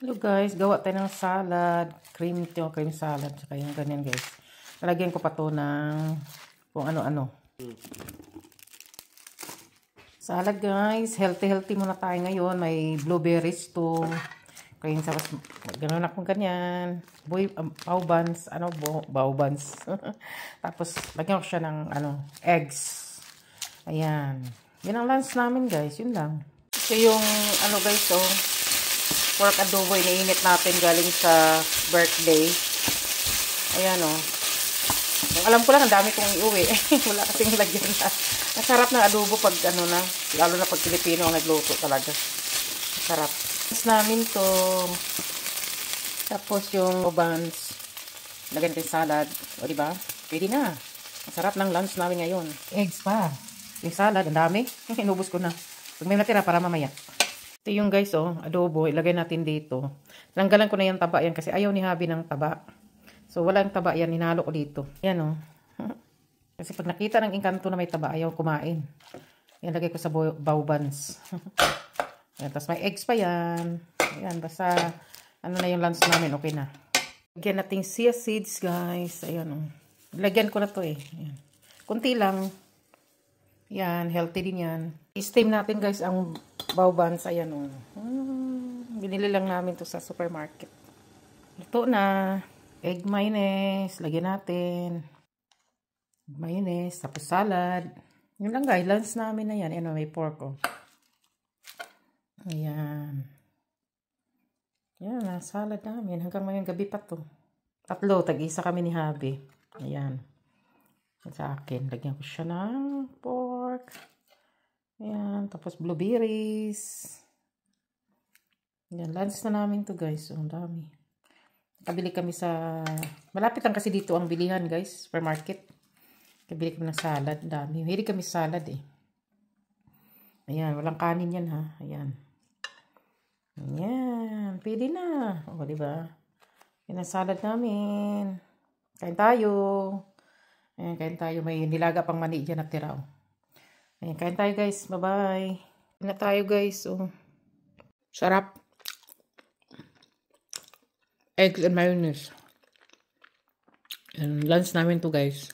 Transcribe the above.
Hello guys, gawa tayo ng salad, cream salad, tsaka yung ganyan guys. Nalagyan ko pa to ng kung ano-ano. Salad guys, healthy muna tayo ngayon. May blueberries to. Cream sa ganoon akong ganyan. Bao buns, bao buns. Tapos lagyan ko siya ng eggs. Ayan. Yan ang lunch namin guys, yun lang. Ito yung guys, pork adobo, iniinit natin galing sa birthday. Ayan Kung alam ko lang, ang dami kong iuwi. Wala kasing lagyan na. Masarap ng adobo pag lalo na pag Pilipino ang nagluto talaga. Masarap. Tapos namin to. Tapos yung buns. Lagyan natin salad. O diba? Pwede na. Masarap ng lunch namin ngayon. Eggs pa. Yung salad, ang dami. Inubos ko na. Pag may natira para mamaya. Ito yung guys, adobo. Ilagay natin dito. Tanggalan ko na yung taba yan kasi ayaw ni Habi ng taba. So, walang taba yan. Hinalo ko dito. Yan, Kasi pag nakita ng engkanto na may taba, ayaw kumain. Yan, lagay ko sa bao buns. Yan, tapos may eggs pa yan. Yan, basta, na yung lunch namin, okay na. Lagyan natin chia seeds, guys. Ayan, Lagyan ko na to, Ayan. Kunti lang. Yan, healthy din yan. I-steam natin, guys, ang bao buns. Ayan, binili lang namin to sa supermarket. Ito na. Egg mayonnaise. Lagyan natin. Mayonnaise. Tapos salad. Yun lang, guys. Lunch namin na yan. Ayan, may pork, Ayan. Yan, salad namin. Hanggang ngayong gabi pa to. Tatlo. Tag-isa kami ni Habi. Ayan. Sa akin. Lagyan ko siya ng pork. Ayan. Tapos blueberries. Ayan. Lunch na namin to guys. Ang dami. Kabili kami sa... Malapit lang kasi dito ang bilihan guys. Supermarket. Kabili kami ng salad. Dami. Hindi kami salad Ayan. Walang kanin yan ha. Ayan. Ayan. Pwede na. O diba? Yan ang salad namin. Kain tayo. Ayan, kain tayo. May nilaga pang mani dyan na tira. Ayan, kain tayo guys. Bye-bye. Kain na tayo guys. Sarap. Eggs and mayonnaise. And lunch namin to guys.